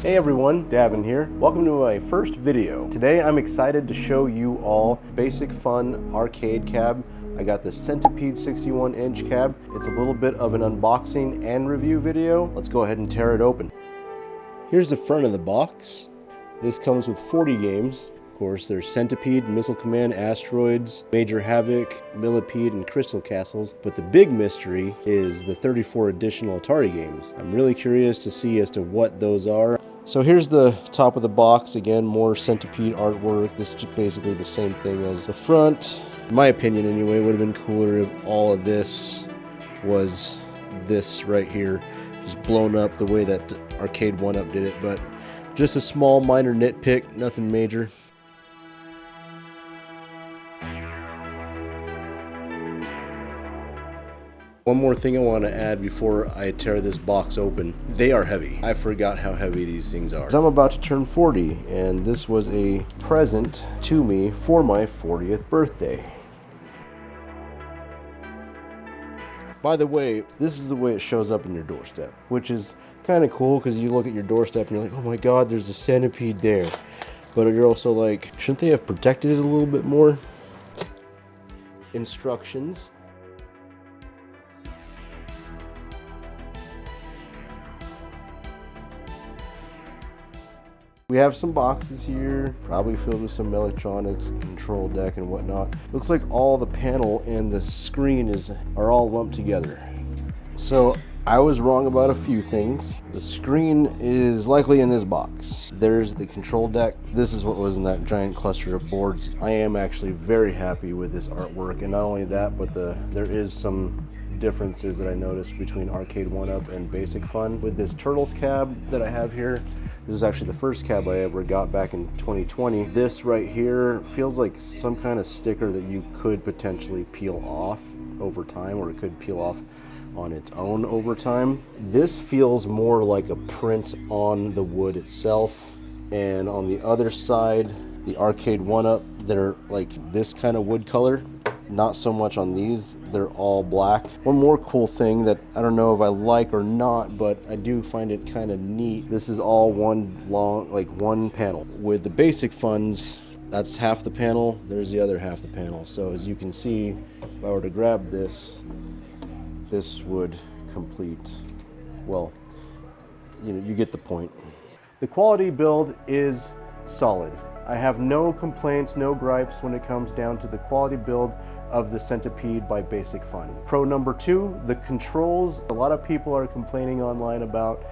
Hey everyone, Davin here. Welcome to my first video. Today I'm excited to show you all basic fun arcade cab. I got the Centipede 61-inch cab. It's a little bit of an unboxing and review video. Let's go ahead and tear it open. Here's the front of the box. This comes with 40 games. Of course, there's Centipede, Missile Command, Asteroids, Major Havoc, Millipede, and Crystal Castles. But the big mystery is the 34 additional Atari games. I'm really curious to see as to what those are. So here's the top of the box. Again, more Centipede artwork. This is just basically the same thing as the front. In my opinion anyway, it would have been cooler if all of this was this right here, just blown up the way that Arcade 1-Up did it, but just a small minor nitpick, nothing major. One more thing I want to add before I tear this box open. They are heavy. I forgot how heavy these things are. I'm about to turn 40, and this was a present to me for my 40th birthday. By the way, this is the way it shows up in your doorstep, which is kind of cool because you look at your doorstep and you're like, oh my god, there's a Centipede there. But you're also like, shouldn't they have protected it a little bit more? Instructions. We have some boxes here, probably filled with some electronics, control deck and whatnot. Looks like all the panel and the screen are all lumped together. So I was wrong about a few things. The screen is likely in this box. There's the control deck. This is what was in that giant cluster of boards. I am actually very happy with this artwork, and not only that, but there is some differences that I noticed between Arcade 1-Up and Basic Fun. With this Turtles cab that I have here, this is actually the first cab I ever got back in 2020. This right here feels like some kind of sticker that you could potentially peel off over time, or it could peel off on its own over time. This feels more like a print on the wood itself. And on the other side, the Arcade 1-Up, they're like this kind of wood color. Not so much on these, they're all black. One more cool thing that I don't know if I like or not, but I do find it kind of neat. This is all one panel. With the Basic Funds, that's half the panel, there's the other half the panel. So as you can see, if I were to grab this would complete, well, you get the point. The quality build is solid. I have no complaints, no gripes when it comes down to the quality build of the Centipede by Basic Fun. Pro number 2, the controls. A lot of people are complaining online about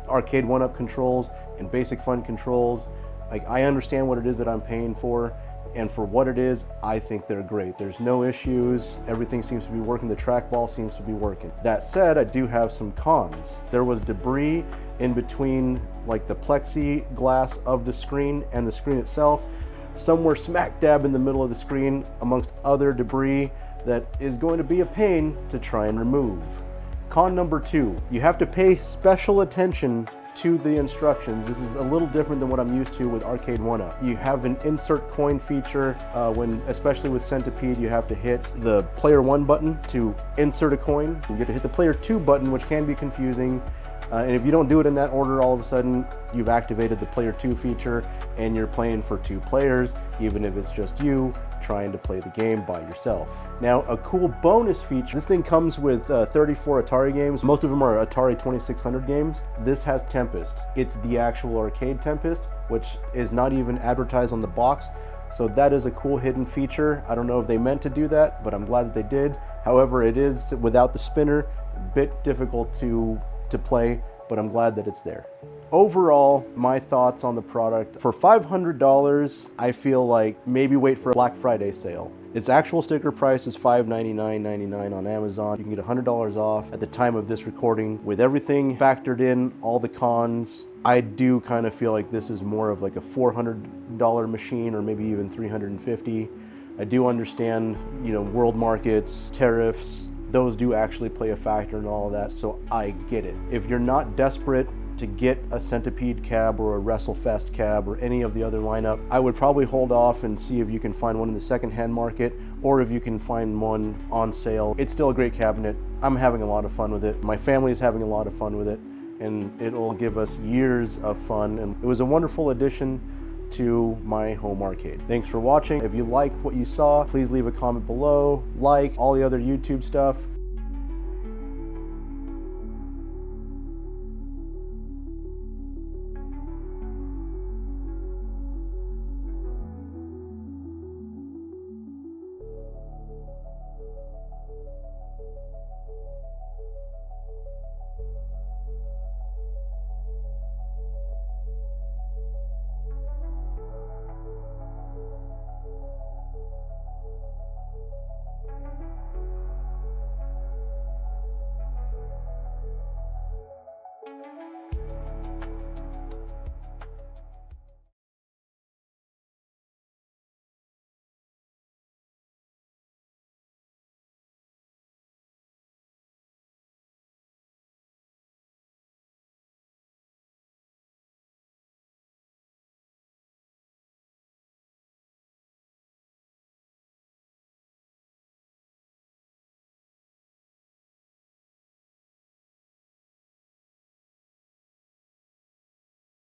Arcade 1-Up controls and Basic Fun controls. Like, I understand what it is that I'm paying for, and for what it is, I think they're great. There's no issues. Everything seems to be working. The trackball seems to be working. That said, I do have some cons. There was debris in between like the plexiglass of the screen and the screen itself, somewhere smack dab in the middle of the screen amongst other debris that is going to be a pain to try and remove. Con number 2, you have to pay special attention to the instructions. This is a little different than what I'm used to with Arcade 1-Up. You have an insert coin feature especially with Centipede, you have to hit the player 1 button to insert a coin. You get to hit the player 2 button, which can be confusing. And if you don't do it in that order, all of a sudden you've activated the player 2 feature and you're playing for 2 players, even if it's just you trying to play the game by yourself. Now, a cool bonus feature, this thing comes with 34 Atari games. Most of them are Atari 2600 games. This has Tempest. It's the actual arcade Tempest, which is not even advertised on the box. So that is a cool hidden feature. I don't know if they meant to do that, but I'm glad that they did. However, it is, without the spinner, a bit difficult to play, but I'm glad that it's there. Overall, my thoughts on the product: for $500, I feel like maybe wait for a Black Friday sale. Its actual sticker price is $599.99 on Amazon. You can get $100 off at the time of this recording. With everything factored in, all the cons, I do kind of feel like this is more of like a $400 machine, or maybe even $350. I do understand, world markets, tariffs, those do actually play a factor in all of that, so I get it. If you're not desperate to get a Centipede cab or a WrestleFest cab or any of the other lineup, I would probably hold off and see if you can find one in the secondhand market, or if you can find one on sale. It's still a great cabinet. I'm having a lot of fun with it. My family is having a lot of fun with it. and it'll give us years of fun. And it was a wonderful addition to my home arcade. Thanks for watching. If you like what you saw, please leave a comment below, like all the other YouTube stuff.